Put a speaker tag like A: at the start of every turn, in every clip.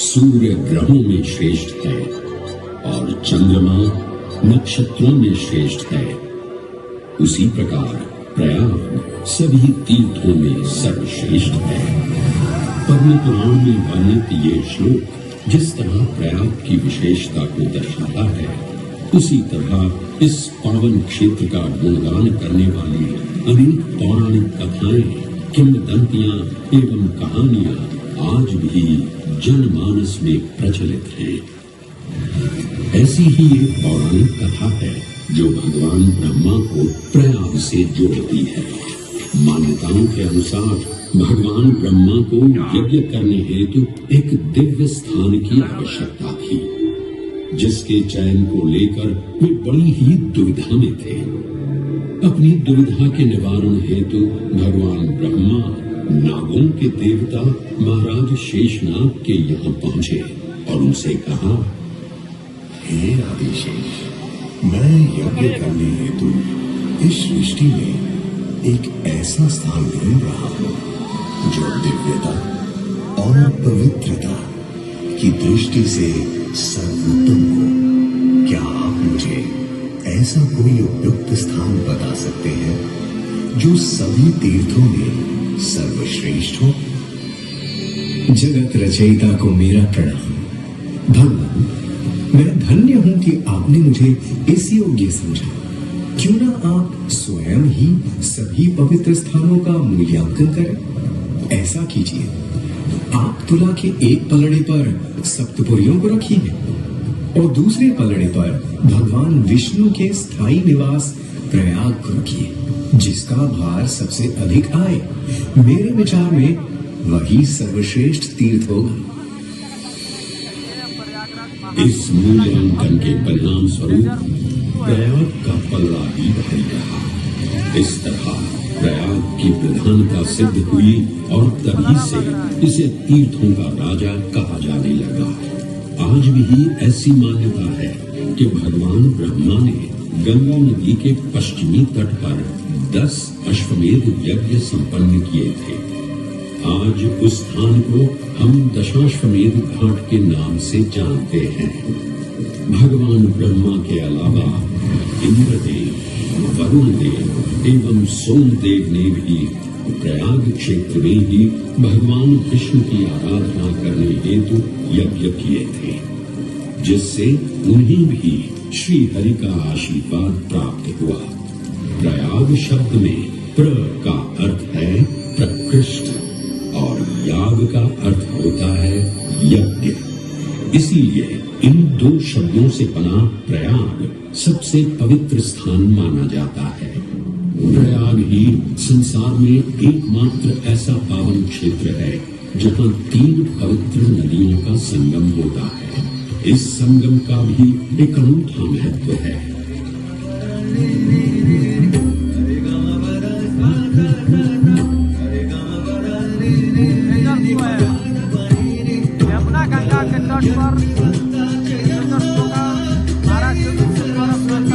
A: सूर्य ग्रहों में श्रेष्ठ है और चंद्रमा नक्षत्रों में श्रेष्ठ है। उसी प्रकार प्रयाग सभी तीर्थों में सर्वश्रेष्ठ है। पद्म पुराण में वर्णित ये श्लोक जिस तरह प्रयाग की विशेषता को दर्शाता है, उसी तरह इस पावन क्षेत्र का गुणगान करने वाली अनेक पौराणिक कथाएं, किंवदंतियां एवं कहानियां आज भी जनमानस में प्रचलित हैं। ऐसी ही एक पौराणिक कथा है जो भगवान ब्रह्मा को प्रयाग से जोड़ती है। मान्यताओं के अनुसार भगवान ब्रह्मा को यज्ञ करने हेतु एक दिव्य स्थान की आवश्यकता थी, जिसके चयन को लेकर वे बड़ी ही दुविधा में थे। अपनी दुविधा के निवारण हेतु भगवान ब्रह्मा नागों के देवता महाराज शेषनाग के यहाँ पहुंचे और उनसे कहा,
B: हे आदिशेष, मैं यज्ञ करने हेतु इस सृष्टि में एक ऐसा स्थान ढूंढ रहा हूँ जो दिव्यता और पवित्रता की दृष्टि से सर्वोत्तम हो। क्या आप मुझे ऐसा कोई उपयुक्त स्थान बता सकते हैं जो सभी तीर्थों में सर्वश्रेष्ठ हो?
C: जगत रचयिता को मेरा प्रणाम। भगवान, मैं धन्य हूं कि आपने मुझे इस योग्य समझा। क्यों ना आप स्वयं ही सभी पवित्र स्थानों का मूल्यांकन करें। ऐसा कीजिए, आप तुला के एक पलड़े पर सप्तपुरियों को रखिए और दूसरे पलड़े पर भगवान विष्णु के स्थायी निवास प्रयाग को रखिए, जिसका भार सबसे अधिक आए। मेरे विचार में वही सर्वश्रेष्ठ तीर्थ होगा।
A: इस मूल्यांकन के परिणाम स्वरूप प्रयाग का पलड़ा ही भारी रहा। इस तरह प्रयाग की प्रधानता सिद्ध हुई और तभी से इसे तीर्थों का राजा कहा जाने लगा। आज भी ऐसी मान्यता है कि भगवान ब्रह्मा ने गंगा नदी के पश्चिमी तट पर 10 अश्वमेध यज्ञ संपन्न किए थे। आज उस स्थान को हम दशाश्वमेध घाट के नाम से जानते हैं। भगवान ब्रह्मा के अलावा इंद्रदेव, वरुण देव एवं सोमदेव ने भी प्रयाग क्षेत्र में ही भगवान विष्णु की आराधना करने हेतु यज्ञ किए थे, जिससे उन्हें भी श्री हरि का आशीर्वाद प्राप्त हुआ। प्रयाग शब्द में प्र का अर्थ है प्रकृष्ट और याग का अर्थ होता है यज्ञ। इसलिए इन दो शब्दों से बना प्रयाग सबसे पवित्र स्थान माना जाता है। प्रयाग ही संसार में एकमात्र ऐसा पावन क्षेत्र है जहाँ 3 पवित्र नदियों का संगम होता है। इस संगम का भी एक अनूठा महत्व है।
D: यमुना गंगा के तट पर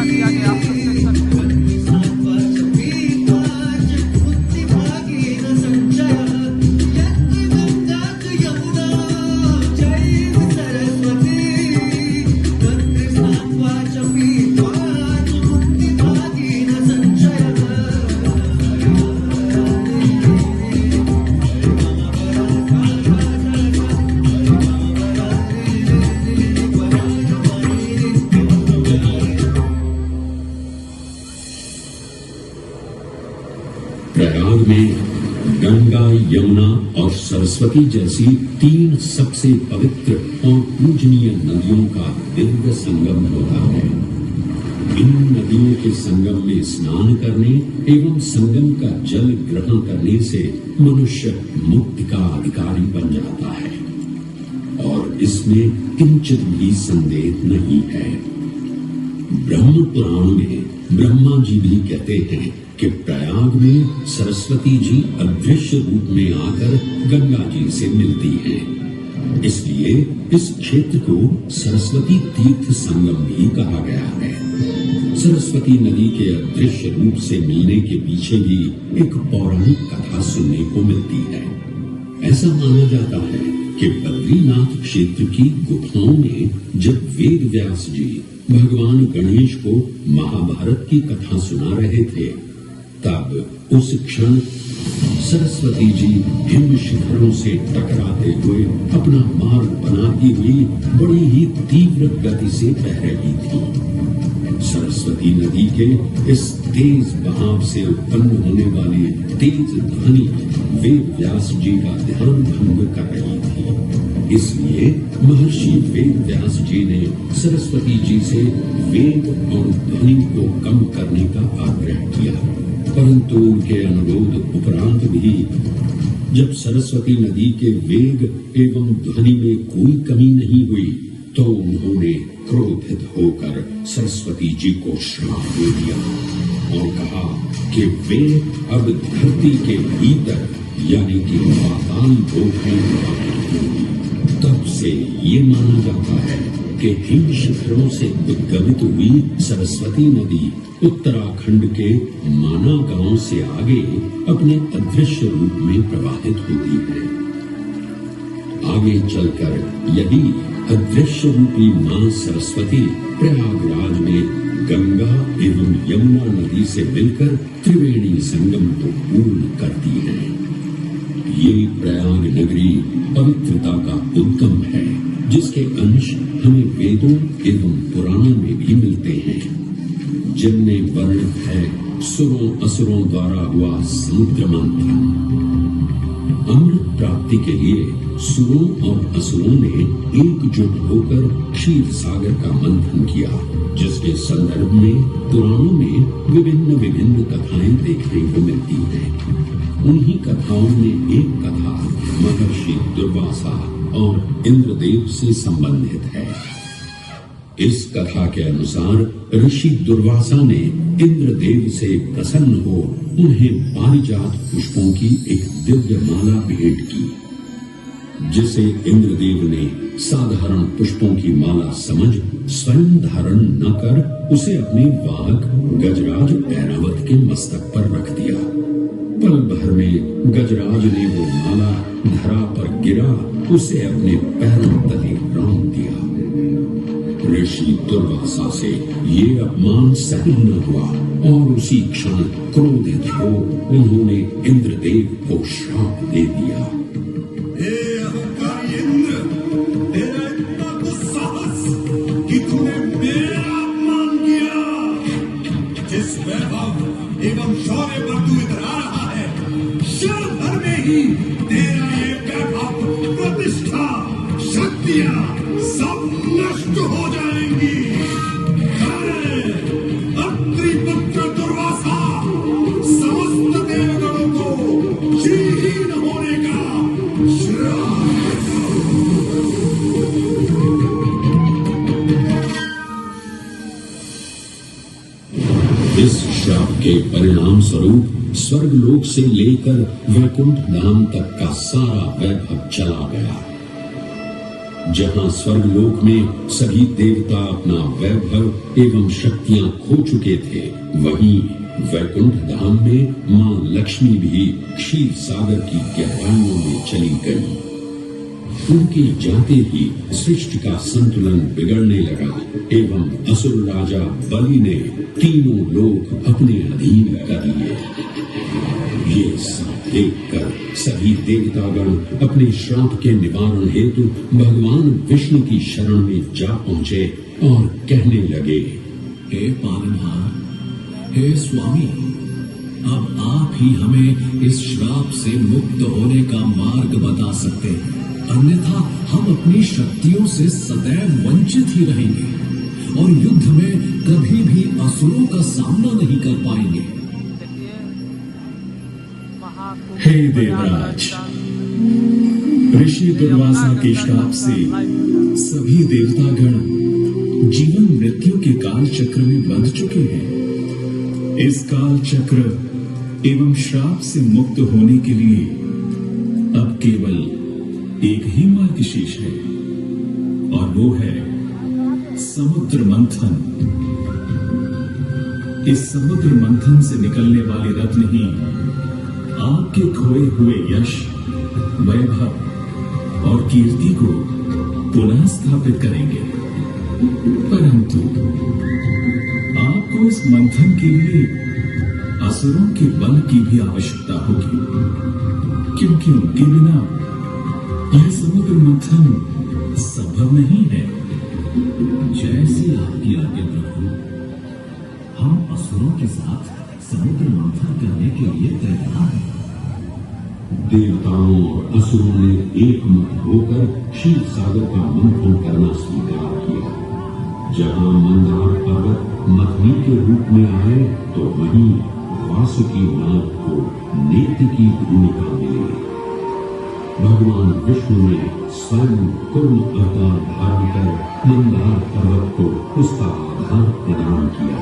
D: किया गया।
A: प्रयाग में गंगा, यमुना और सरस्वती जैसी 3 सबसे पवित्र और पूजनीय नदियों का दिव्य संगम होता है। इन नदियों के संगम में स्नान करने एवं संगम का जल ग्रहण करने से मनुष्य मुक्ति का अधिकारी बन जाता है और इसमें किंचित भी संदेह नहीं है। ब्रह्म पुराण में ब्रह्मा जी भी कहते हैं कि प्रयाग में सरस्वती जी अदृश्य रूप में आकर गंगा जी से मिलती हैं। इसलिए इस क्षेत्र को सरस्वती तीर्थ संगम भी कहा गया है। सरस्वती नदी के अदृश्य रूप से मिलने के पीछे भी एक पौराणिक कथा सुनने को मिलती है। ऐसा माना जाता है कि बद्रीनाथ क्षेत्र की गुफाओं में जब वेद व्यास जी भगवान गणेश को महाभारत की कथा सुना रहे थे, तब उस क्षण सरस्वती जी हिम शिखरों से टकराते हुए अपना मार्ग बनाती हुई बड़ी ही तीव्र गति से बह रही थी। सरस्वती नदी के इस तेज बहाव से उत्पन्न होने वाली तेज ध्वनि वेद व्यास जी का ध्यान भंग कर रही थी। इसलिए महर्षि वेद व्यास जी ने सरस्वती जी से वेग और ध्वनि को कम करने का आग्रह किया, परंतु उनके अनुरोध उपरांत भी जब सरस्वती नदी के वेग एवं ध्वनि में कोई कमी नहीं हुई तो उन्होंने क्रोधित होकर सरस्वती जी को श्राप दे दिया और कहा कि वे अब धरती के भीतर यानी कि पाताल लोक में प्रवाहित होंगी। तब से ये माना जाता है कि हिम शिखरों से उद्गमित हुई सरस्वती नदी उत्तराखंड के माना गांव से आगे अपने अदृश्य रूप में प्रवाहित होती है। आगे चलकर यदि अदृश्य रूपी मां सरस्वती प्रयागराज में गंगा एवं यमुना नदी से मिलकर त्रिवेणी संगम को पूर्ण करती है। ये प्रयाग नगरी पवित्रता का उद्गम है, जिसके अंश हमें वेदों एवं पुराणों में भी मिलते हैं, जिनमें वर्णित है सुरों असुरों द्वारा हुआ समुद्र मंथन। अमृत प्राप्ति के लिए सुरों और असुरों ने एकजुट होकर क्षीर सागर का मंथन किया, जिसके संदर्भ में पुराणों में विभिन्न कथाएं देखने को मिलती हैं। उन्हीं कथाओं में एक कथा महर्षि दुर्वासा और इंद्रदेव से संबंधित है। इस कथा के अनुसार ऋषि दुर्वासा ने इंद्रदेव से प्रसन्न हो उन्हें पारिजात पुष्पों की एक दिव्य माला भेंट की, जिसे इंद्रदेव ने साधारण पुष्पों की माला समझ स्वयं धारण न कर उसे अपने वाहक गजराज ऐरावत के मस्तक पर रख दिया। पल भर में गजराज ने वो माला धरा पर गिरा उसे अपने पैरों तले रौंद दिया। ऋषि दुर्वासा से ये अपमान सहन न हुआ और उसी क्षण क्रोधित हो उन्होंने इंद्रदेव को श्राप दे दिया।
B: तेरा इतना दुस्साहस कि तूने मेरा अपमान किया। जिस वैभव एवं शौर्य पर तू इधर आ रहा है, क्षण भर में ही तेरा ये वैभव, प्रतिष्ठा, शक्तियां सब नष्ट हो जाएंगी। अत्रि पुत्र दुर्वासा समस्त देवगणों को श्रीहीन होने का श्राप।
A: इस श्राप के परिणाम स्वरूप स्वर्गलोक से लेकर वैकुंठ धाम तक का सारा वैभव चला गया। जहां स्वर्गलोक में सभी देवता अपना वैभव एवं शक्तियां खो चुके थे, वहीं वैकुंठ धाम में मां लक्ष्मी भी क्षीर सागर की गहराइयों में चली गई। उनके जाते ही सृष्टि का संतुलन बिगड़ने लगा एवं असुर राजा बलि ने तीनों लोक अपने अधीन कर लिए। ये सब देखकर सभी देवतागण अपने श्राप के निवारण हेतु भगवान विष्णु की शरण में जा पहुंचे और कहने लगे,
C: हे पालनहार, हे स्वामी,
E: अब आप ही हमें इस श्राप से मुक्त होने का मार्ग बता सकते हैं, अन्यथा हम अपनी शक्तियों से सदैव वंचित ही रहेंगे और युद्ध में कभी भी असुरों का सामना नहीं कर पाएंगे।
D: देखिए महाकुंभ
C: हे देवराज, ऋषि दुर्वासा के श्राप से सभी देवतागण जीवन मृत्यु के काल चक्र में बंध चुके हैं। इस काल चक्र एवं श्राप से मुक्त होने के लिए अब केवल एक ही मार्ग शेष है और वो है समुद्र मंथन। इस समुद्र मंथन से निकलने वाले रत्न ही आपके खोए हुए यश, वैभव और कीर्ति को पुनः स्थापित करेंगे। परंतु आपको इस मंथन के लिए असुरों के बल की भी आवश्यकता होगी, क्योंकि उनके बिना यह समुद्र मंथन संभव नहीं है।
E: जैसी आपकी आज्ञा प्रभु, हम असुरों के साथ समुद्र मंथन करने के लिए तैयार हैं।
A: देवताओं और असुरों ने एकमत होकर क्षीर सागर का मंथन करना स्वीकार किया। जहां मंदार पर्वत मथनी के रूप में आए तो वहीं वासुकी नाग को नेति की भूमिका मिली। भगवान विष्णु ने स्वयं कुर्म अवतार धारण कर मंदार पर्वत को उसका आधार प्रदान किया।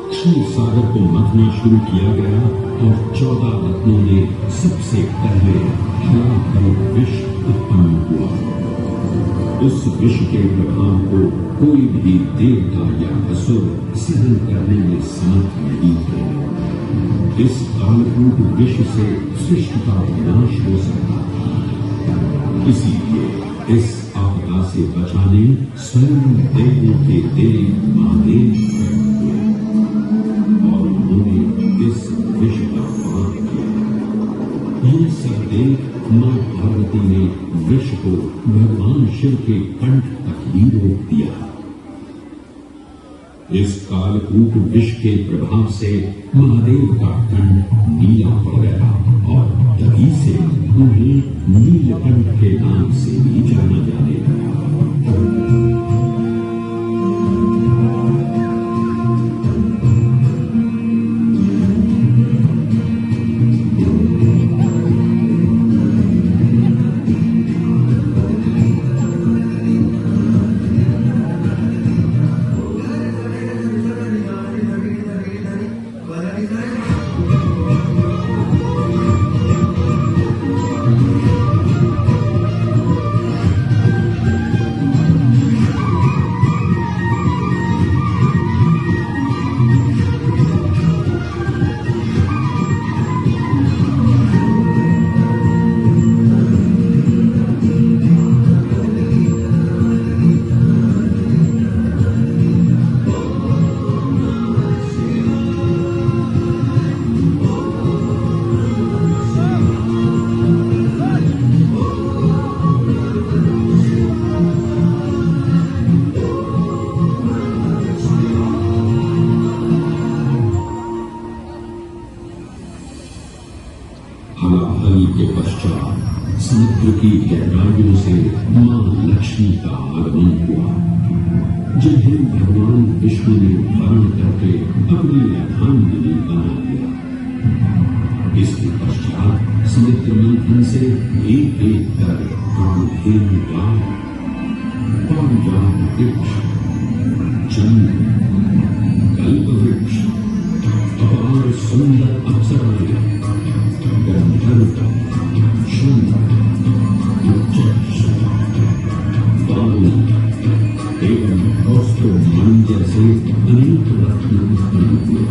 A: क्षीर सागर को मथना शुरू किया गया और 14 रत्नों ने सबसे पहले हलाहल विष उत्पन्न हुआ। उस विष के प्रभाव को कोई भी देवता या असुर सहन करने में समर्थ नहीं थे। इस कालकूट विष से सृष्टि का विनाश हो सकता था। इसीलिए इस आपदा से बचाने स्वयं देवों के देव महादेव हुए और उन्होंने इस विष का पान किया। ये सब देख मां पार्वती ने विष को भगवान शिव के कंठ तक ही रोक दिया। इस कालकूट विष के प्रभाव से महादेव का कंठ नीला पड़ गया और तभी से उन्हें नीलकंठ के नाम से भी जाना जाने लगा। हलाहल के पश्चात समुद्र की गहराइयों से मां लक्ष्मी का आगमन हुआ, जिन्हें भगवान विष्णु ने धारण करके अपनी अर्धांगिनी बना दिया। इसके पश्चात समुद्र मंथन से एक एक कर कामधेनु गाय, पारिजात वृक्ष, चंद्र, कल्प वृक्ष, अपार सुंदर अप्सराएं, गंधर्व, शंख, यक्ष, बारुद एवं कौस्तुभमणि जैसे अनेक रत्न उत्पन्न हुए,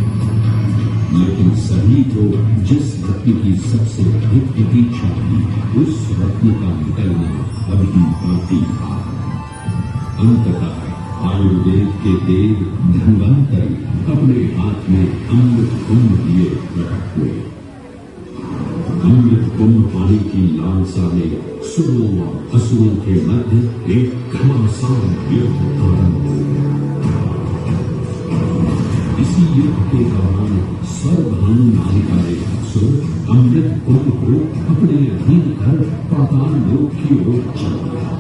A: लेकिन सभी को जिस रत्न की सबसे अधिक प्रतीक्षा थी, उस रत्न का निकलना अभी बाकी था। अंततः आयुर्वेद के देव धन्वंतरि अपने हाथ में अमृत कुंभ लिए प्रकट हुए। अमृत कुंभ पानी की लालसा में सुरों और असुरों के मध्य एक घमासान युद्ध आरंभ हुआ। इसी युद्ध के दौरान स्वरभानु नाम का एक असुर अमृत कुंभ को अपने अधीन कर पाताल लोक की ओर चल गया।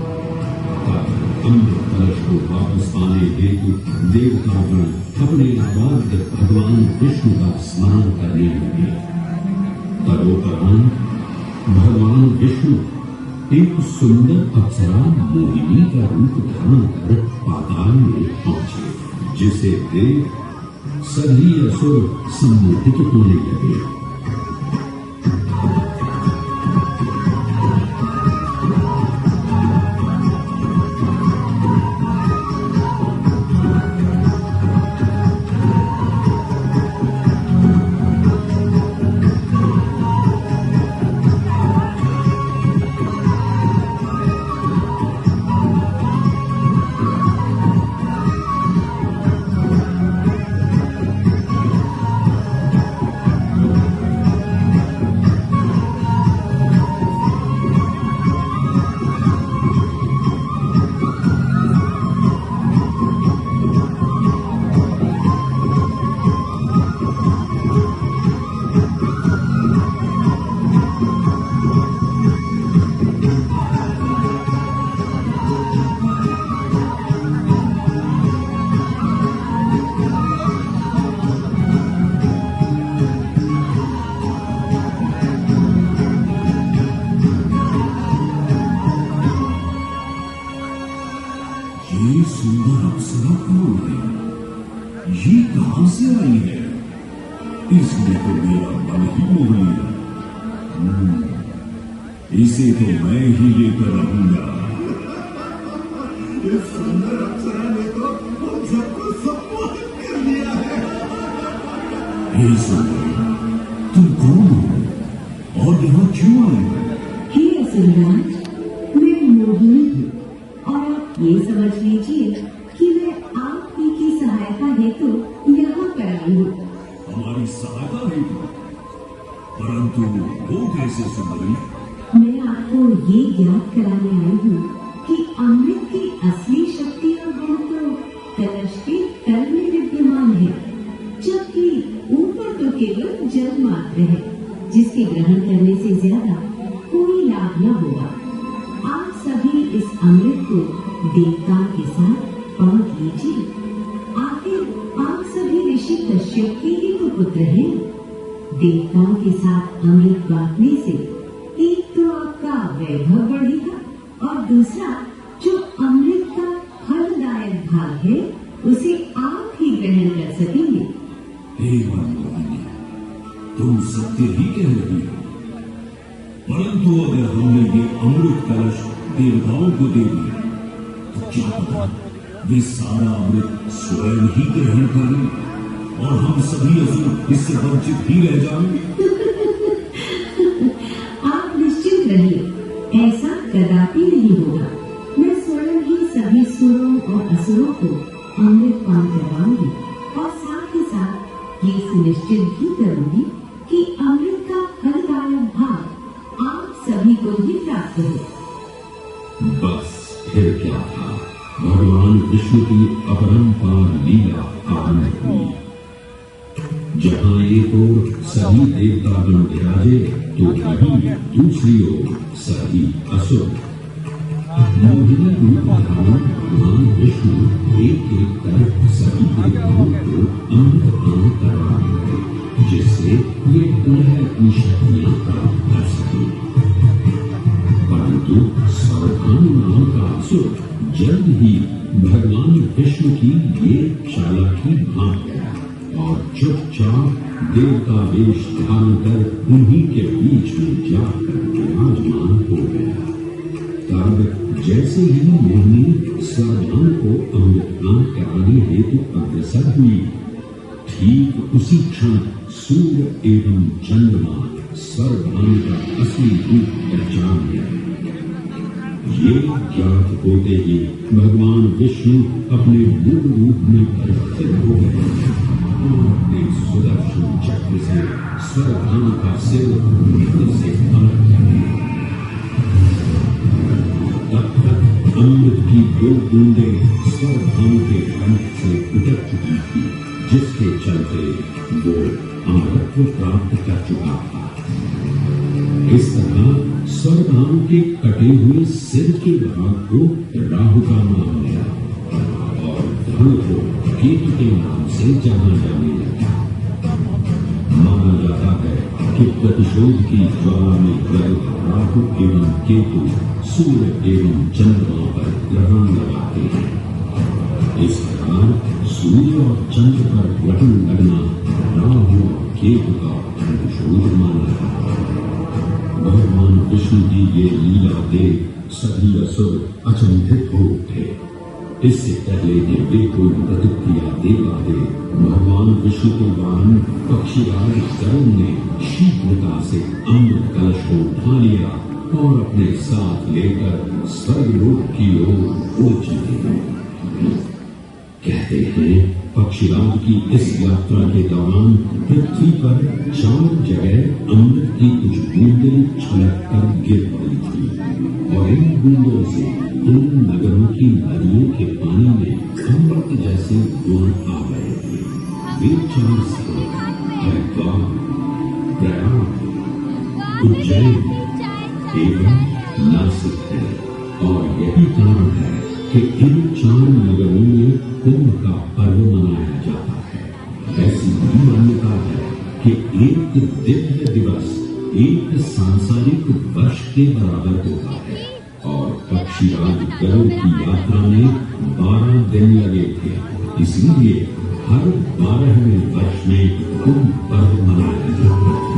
A: तब अमृत कलश को वापस पाने हेतु देवतागण अपने आराध्य भगवान विष्णु का स्मरण करने लगे। तदोपरांत भगवान विष्णु एक सुंदर अप्सरा मोहिनी का रूप धारण कर पाताल में पहुंचे, जिसे देख सभी असुर सम्मोहित होने लगे।
E: ये सुंदर अप्सरा कौन है? ये कहां से आई है? इसने तो मेरा मन ही मोह लिया। इसे तो मैं ही लेकर रहूंगा।
B: इस सुंदर अप्सरा ने तो हम सबको सम्मोहित कर दिया है।
E: हे सुंदरी, तुम कौन हो और यहाँ क्यों आए हो?
F: हे असुरराज, मैं मोहिनी हूँ और आप ये समझ लीजिए कि मैं आप ही की सहायता हेतु यहाँ पर आई हूँ।
E: हमारी सहायता है, परंतु वो कैसे सुंदरी?
F: मैं आपको ये ज्ञात कराने आई हूँ कि अमृत की असली शक्ति और गुण तो कलश के तल में विद्यमान है, जबकि ऊपर तो केवल जल मात्र है, जिसके ग्रहण करने से ज्यादा कोई लाभ न होगा। आप सभी इस अमृत को देवताओं के साथ बांट लीजिए। आखिर आप सभी ऋषि कश्यप के ही तो पुत्र हैं। देवताओं के साथ अमृत बांटने से एक तो आपका वैभव बढ़ेगा और दूसरा जो अमृत का फलदायक भाग है उसे आप ही ग्रहण कर सकेंगे।
E: हे मनमोहिनी, तुम सत्य ही कह रही हो, परंतु अगर हमने ये अमृत कलश देवताओं को दे दिया तो क्या पता वे सारा अमृत स्वयं ही ग्रहण कर लें और हम सभी असुर इससे वंचित ही रह जाएंगे।
F: आप निश्चिंत रहिए, ऐसा कदापि नहीं होगा। मैं स्वयं ही सभी सुरों और असुरों को अमृत पान करवाऊंगी और साथ ही साथ ये सुनिश्चित भी करूंगी कि अमृत का फलदायक भाग आप सभी को ही प्राप्त हो।
A: बस फिर क्या था, भगवान विष्णु की अपरंपार लीला आरंभ हुई। जहां एक ओर सभी देवतागण विराजे तो वहीं दूसरी ओर सभी असुर। मोहिनी रूप धारण भगवान विष्णु एक एक कर सभी देवताओं को अमृत पान करवा रहे, जिससे वे पुनः अपनी शक्तियां प्राप्त कर सके। परंतु स्वरभानु नाम का असुर जल्द ही भगवान विष्णु की ये चालाकी भांप गया और चुपचाप देवता वेश धारण कर उन्हीं के बीच में जाकर विराजमान हो गया। तब जैसे ही मोहिनी स्वरभानु को अमृतपान कराने हेतु अग्रसर हुई, ठीक उसी क्षण सूर्य एवं चंद्रमा स्वरभानु का असली रूप पहचान गया। ये ज्ञात होते ही भगवान विष्णु अपने मूल रूप में परिवर्तित हो गए और अपने सुदर्शन चक्र से स्वरभानु का सिर मृत्यु से अलग कर दिया। तब तक अमृत की दो बूंदें स्वरभानु के कंठ से उतर चुकी थी, जिसके चलते वो आमरत्व प्राप्त कर चुका था। इस तरह स्वर्गारों के कटे हुए सिर के भाग को राहु का नाम मिला और धन को केतु के नाम से जाना जाने लगा। माना जाता है कि प्रतिशोध की ज्वाला में ग्रह राहु एवं केतु सूर्य एवं चंद्रमा पर ग्रहण लगाते हैं। इस प्रकार सूर्य और चंद्र पर ग्रहण लगना राहु और केतु का प्रतिशोध माना जाता है। भगवान विष्णु की ये लीला देख सभी असुर अचंभित हो उठे। इससे पहले कि वे कोई प्रतिक्रिया दे पाते, भगवान विष्णु के वाहन पक्षीराज गरुड़ ने शीघ्रता से अमृत कलश को उठा लिया और अपने साथ लेकर स्वर्गलोक की ओर उड़ चले। कहते हैं पक्षीराज की इस यात्रा के दौरान पृथ्वी पर 4 जगह अमृत की कुछ बूंदें छलक कर गिर पड़ी थी और इन बूंदों से इन नगरों की नदियों के पानी में अमृत जैसे गुण आ गए थे। वे 4 स्थान हरिद्वार, प्रयाग, उज्जैन एवं नासिक है और यही कारण है कि इन 4 नगरों में कुंभ का पर्व मनाया जाता है। ऐसी भी मान्यता है कि एक दिव्य दिवस एक सांसारिक वर्ष के बराबर होता है और पक्षीराज गरुड़ की यात्रा में 12 दिन लगे थे। इसीलिए हर 12वें वर्ष में कुंभ पर्व मनाया जाता है।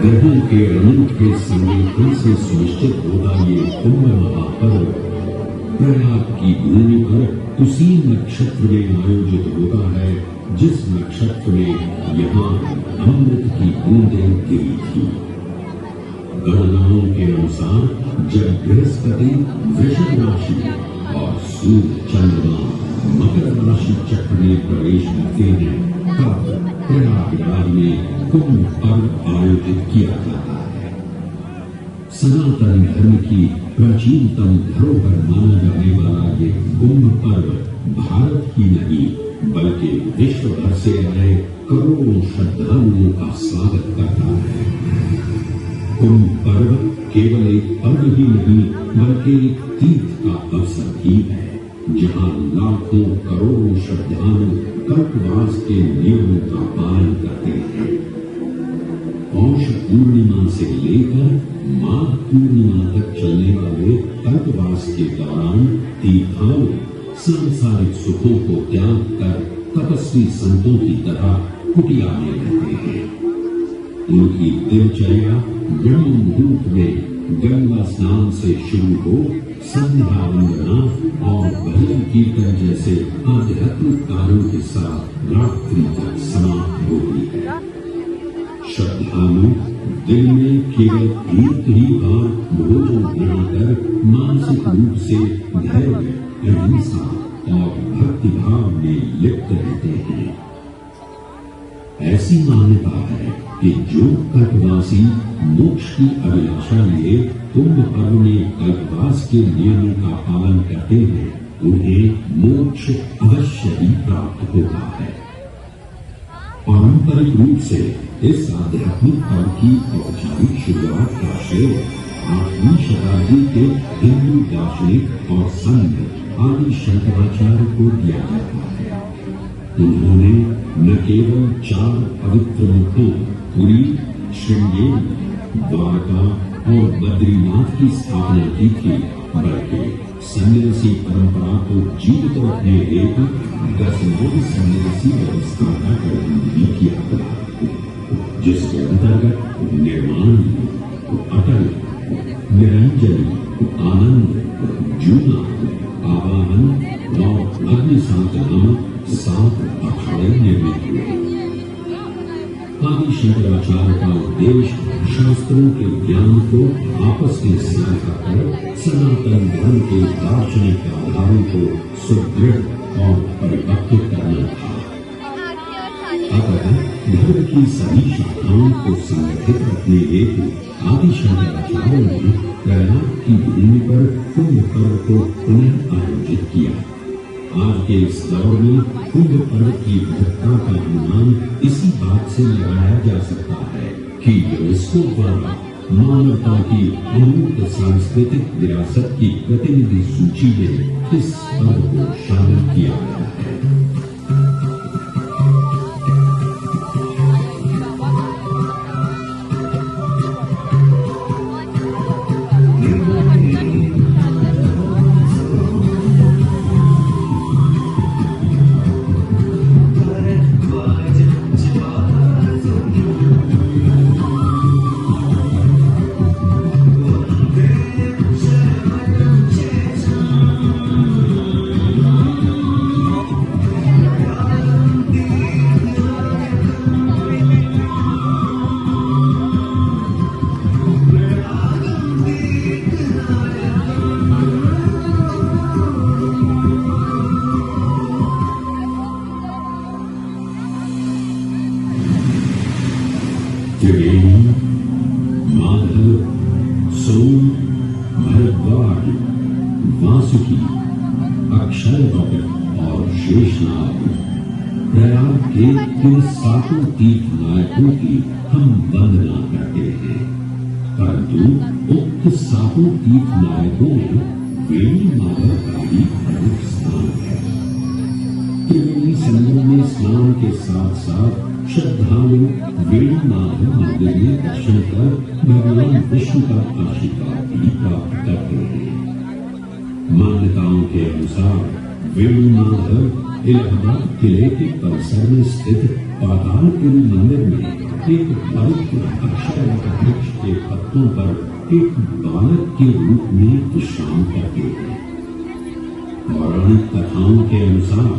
A: ग्रहों के अनंत के संगठन से सुनिश्चित होता ये कुंभ महापर्व प्रयाग की भूमि पर उसी नक्षत्र में आयोजित होता है जिस नक्षत्र में यहाँ अमृत की बूंदें गिरी थी। गणनाओं के अनुसार जब बृहस्पति वृषभ राशि और सूर्य चंद्रमा मकर राशि चक्र में प्रवेश करते हैं तब प्रयागराज में कुंभ पर्व आयोजित किया जाता है। सनातन धर्म की प्राचीनतम धरोहर माना जाने वाला ये कुंभ पर्व भारत ही नहीं बल्कि विश्व भर से आए करोड़ों श्रद्धालुओं का स्वागत करता है। कुंभ पर्व केवल एक पर्व ही नहीं बल्कि एक तीर्थ का अवसर भी है जहां लाखों करोड़ों श्रद्धालु कल्पवास के नियमों का पालन करते हैं। पौष पूर्णिमा से लेकर माघ पूर्णिमा तक चलने वाले कल्पवास के दौरान तीर्थालु सांसारिक सुखों को त्याग कर तपस्वी संतों की तरह कुटिया में रहते हैं। उनकी दिनचर्या ब्रह्म मुहूर्त में गंगा स्नान से शुरू हो संध्या वंदना और भजन कीर्तन जैसे आध्यात्मिक कार्यों के साथ रात्रि तक समाप्त होती है। श्रद्धालु दिन में केवल एक ही बार भोजन ग्रहण कर मानसिक रूप से धैर्य, अहिंसा और भक्तिभाव में लिप्त रहते हैं। ऐसी मान्यता है कि जो कल्पवासी मोक्ष की अभिलाषा लिए कुंभ पर्व में कल्पवास के नियमों का पालन करते हैं, उन्हें मोक्ष अवश्य ही प्राप्त होता है। पारंपरिक रूप से इस आध्यात्मिक पर्व की औपचारिक शुरुआत का श्रेय 8वीं शताब्दी के हिंदू दार्शनिक और संत आदि शंकराचार्य को दिया जाता है। उन्होंने न केवल 4 पवित्र मठों पुरी, श्रृंगेरी, द्वारका और बद्रीनाथ की स्थापना की थी, बल्कि सन्यासी परंपरा को जीवित रखने हेतु 10 सन्यासी व्यवस्था का गठन भी किया गया, जिसके अंतर्गत निर्माण, अटल, निरंजन, आनंद, जूना, आवाहन और अग्निशांत नामक 7 अखाड़े निर्मित हुए। आदि शंकराचार्य का उद्देश्य शास्त्रों के ज्ञान को आपस में साझा कर सनातन धर्म के दार्शनिक आधारों को सुदृढ़ और परिपक्व करना था। अतः धर्म की सभी शाखाओं को संगठित रखने हेतु आदि शंकराचार्य ने प्रयाग की भूमि पर कुंभ पर्व को पुनः आयोजित किया। आज के इस दौर में कुंभ पर्व की महत्ता का अनुमान इसी बात से लगाया जा सकता है कि यूनेस्को द्वारा मानवता की अमूर्त सांस्कृतिक विरासत की प्रतिनिधि सूची में इस पर्व को शामिल किया गया है। त्रिवेणी, माधव, सोम, भरद्वाज, वासुकी, अक्षयवट और शेषनाग, प्रयाग के इन 7 तीर्थ नायकों की हम वंदना करते हैं। परंतु उक्त 7 तीर्थ नायकों में वेणी माधव का भी प्रमुख स्थान है। त्रिवेणी संगम में स्नान के साथ साथ श्रद्धालु वेणी माधव मंदिर में दर्शन कर भगवान विष्णु का आशीर्वाद भी प्राप्त करते हैं। मान्यताओं के अनुसार वेणी माधव इलाहाबाद किले के परिसर में स्थित पातालपुरी मंदिर में एक पवित्र अक्षयवट वृक्ष के पत्तों पर एक बालक के रूप में विश्राम करते हैं। पौराणिक कथाओं के अनुसार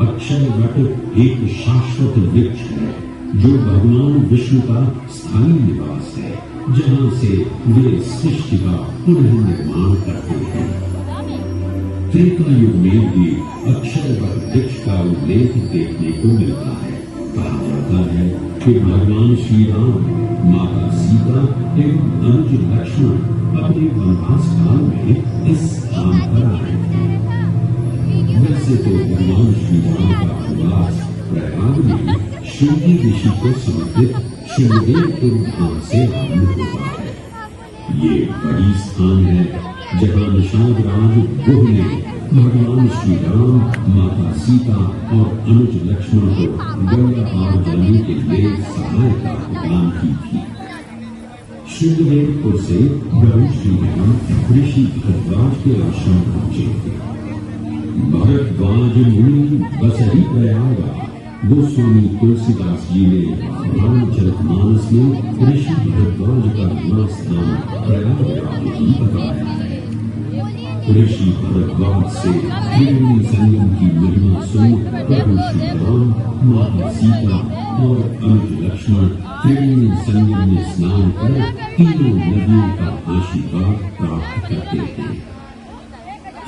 A: अक्षयवट एक शाश्वत वृक्ष है जो भगवान विष्णु का स्थायी निवास है, जहां से वे सृष्टि का पुनः निर्माण करते हैं। त्रेता युग में भी अक्षयवट वृक्ष का उल्लेख देखने को मिलता है। कहा जाता है कि भगवान श्री राम, माता सीता एवं अनुज लक्ष्मण अपने वनवास काल में इस स्थान पर आए थे। वैसे तो भगवान श्री राम का निवास प्रयाग में श्रृंगी ऋषि को समर्पित श्रृंगेरपुर धाम से आरंभ होता है। ये बड़ी स्थान है जहां निषाद राज गुह ने भगवान श्री राम, माता सीता और अनुज लक्ष्मण को गंगा पार जाने के लिए सहायता प्रदान की थी। श्रृंगवेरपुर से प्रभु श्री राम ऋषि भरद्वाज के आश्रम पहुंचे थे। भरद्वाज मुनि बसरी प्रयागा। गोस्वामी तुलसीदास जी ने रामचरितमानस में ऋषि भरद्वाज का निवास स्थान प्रयागराज ही बताया है। ऋषि भरद्वाज से त्रिवेणी संगम की महिमा सुन प्रभु श्री राम, माता सीता और अनुज लक्ष्मण त्रिवेणी संगम में स्नान कर तीनों नदियों का आशीर्वाद प्राप्त करते हैं।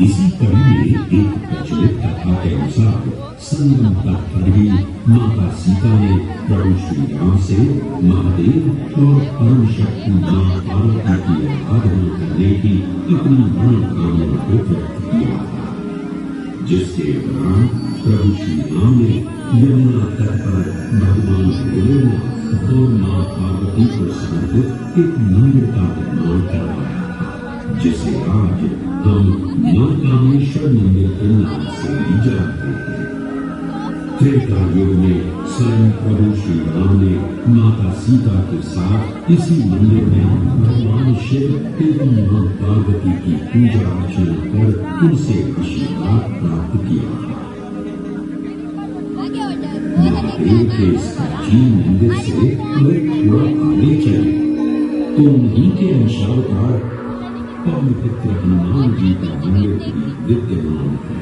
A: इसी कड़ी में एक प्रचलित कथा के अनुसार संगम तट पर ही माता सीता ने प्रभु श्री राम से महादेव और परम शक्ति मां पार्वती की आराधना करने की अपनी मनोकामना को व्यक्त किया था, जिसके दौरान प्रभु श्री राम ने यमुना तट पर भगवान भोलेनाथ और मां पार्वती को समर्पित एक मंदिर का निर्माण करवाया, जिसे आज हम महाकामेश्वर मंदिर के नाम से भी जानते हैं। त्रेता युग में स्वयं प्रभु श्री राम ने माता सीता के साथ इसी मंदिर में भगवान शिव एवं मां पार्वती की पूजा अर्चना कर उनसे आशीर्वाद प्राप्त किया। महादेव के इस प्राचीन मंदिर से वे थोड़ा आगे चले तो उन्हीं के अंशावतार पवन पुत्र हनुमान जी का मंदिर भी विद्यमान है।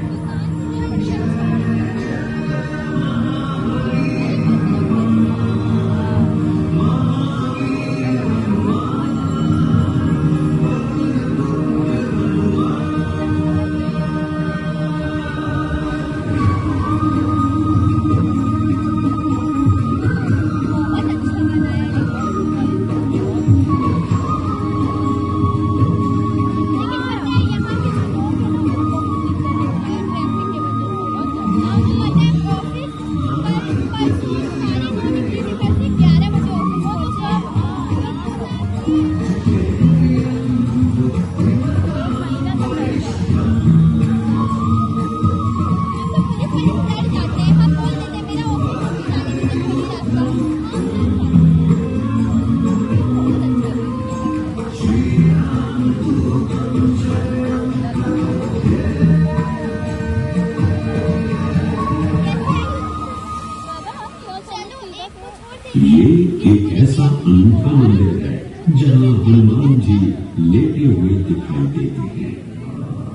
A: ये एक ऐसा अनूठा मंदिर है जहाँ हनुमान जी लेटे हुए दिखाई देते हैं।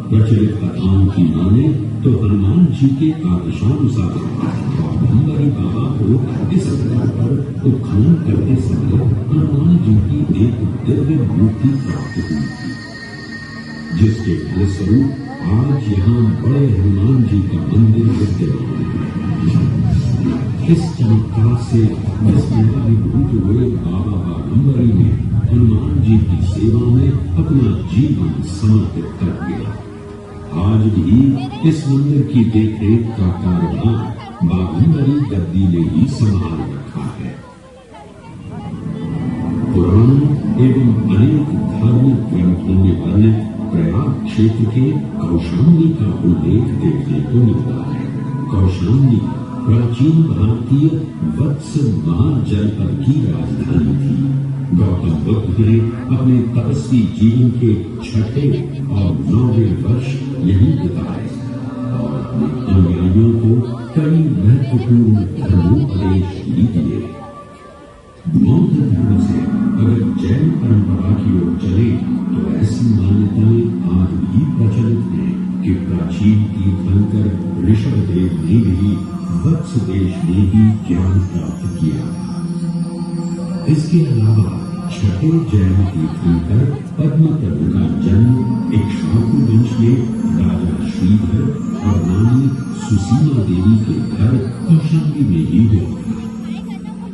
A: प्रचलित कथाओं की माने तो हनुमान जी के आदेशानुसार भंडारी बाबा को इस स्थल पर उत्खनन करते समय हनुमान जी की एक दिव्य मूर्ति प्राप्त हुई थी, जिसके फलस्वरूप आज यहाँ बड़े हनुमान जी का मंदिर विद्यमान है। इस चमत्कार से विस्मयाभिभूत हुए बाबा बागंबरी ने हनुमान जी की सेवा में अपना जीवन समर्पित कर दिया। आज भी इस मंदिर की देखरेख का कार्यभार बागंबरी गद्दी ने ही संभाल रखा है। पुराणों एवं अनेक धार्मिक ग्रंथों में वर्णित प्रयाग क्षेत्र के कौशाम्बी का उल्लेख देखने को मिलता है। कौशाम्बी प्राचीन भारतीय वत्स महाजनपद की राजधानी थी। गौतम बुद्ध ने अपने तपस्वी जीवन के 6ठे और 9वें वर्ष यहीं बिताए और अपने अनुयायियों को कई महत्वपूर्ण धर्मोपदेश भी दिए। बौद्ध धर्म से अगर जैन परंपरा की ओर चले तो ऐसी मान्यताएं आज भी प्रचलित हैं कि प्राचीन तीर्थंकर ऋषभदेव ने भी वत्स देश में ही ज्ञान प्राप्त किया। इसके अलावा 6ठे जैन तीर्थंकर पद्मप्रभु का जन्म इक्ष्वाकु वंश में राजा श्रीधर और रानी सुसीमा देवी के घर कौशाम्बी में ही हुआ।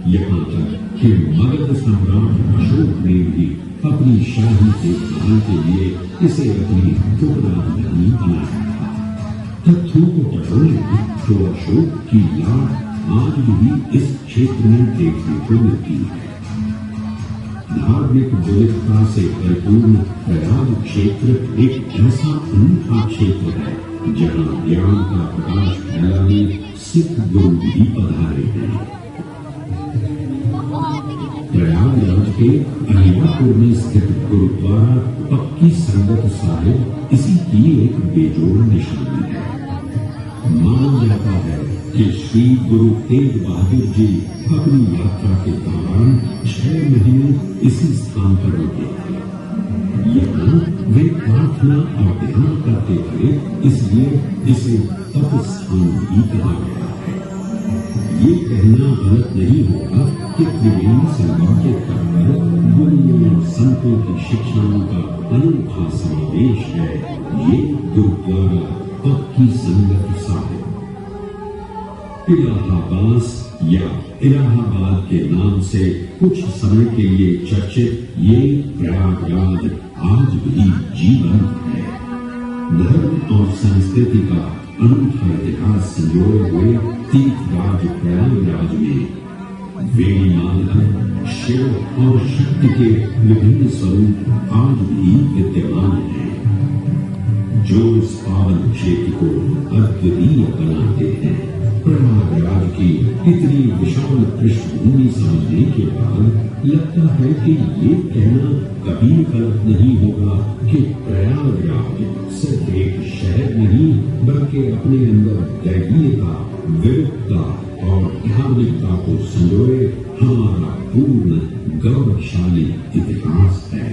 A: यहाँ तक कि मगध सम्राट अशोक ने भी अपनी शाही देखभाल के लिए इसे अपनी उपराजधानी बनाया था। तथ्यों को टटोले तो अशोक की याद आज भी इस क्षेत्र में देखने को मिलती है। धार्मिक विविधता से परिपूर्ण प्रयाग क्षेत्र एक ऐसा अनूठा क्षेत्र है जहां ज्ञान का प्रकाश फैलाने सिख गुरु भी पधारे हैं। प्रयागराज के अहियापुर में स्थित गुरुद्वारा पक्की संगत साहिब इसी की एक बेजोड़ निशानी है। माना जाता है कि श्री गुरु तेग बहादुर जी अपनी यात्रा के दौरान 6 महीने इसी स्थान पर रुके थे। यहाँ वे प्रार्थना और ध्यान करते थे, इसलिए इसे तप स्थान भी कहा गया है। ये कहना गलत नहीं होगा कि त्रिवेणी संगम के तट पर गुरुओं और संतों की शिक्षाओं का अनूठा समावेश है। ये गुरुद्वारा पक्की संगत साहिब इलाहाबाद या इलाहाबाद के नाम से कुछ समय के लिए चर्चित ये प्रयागराज आज भी जीवंत है। धर्म और संस्कृति का अनूठा इतिहास संजोए हुए तीर्थराज प्रयागराज में वेणी माधव, शिव और शक्ति के विभिन्न स्वरूप आज भी विद्यमान हैं, जो इस पावन क्षेत्र को अद्वितीय बनाते हैं। प्रयागराज की इतनी विशाल पृष्ठभूमि समझने के बाद लगता है कि ये कहना कभी गलत नहीं होगा कि प्रयागराज सिर्फ एक शहर नहीं बल्कि अपने अंदर दैवीयता, विविधता और धार्मिकता को संजोए हमारा पूर्ण गौरवशाली इतिहास है।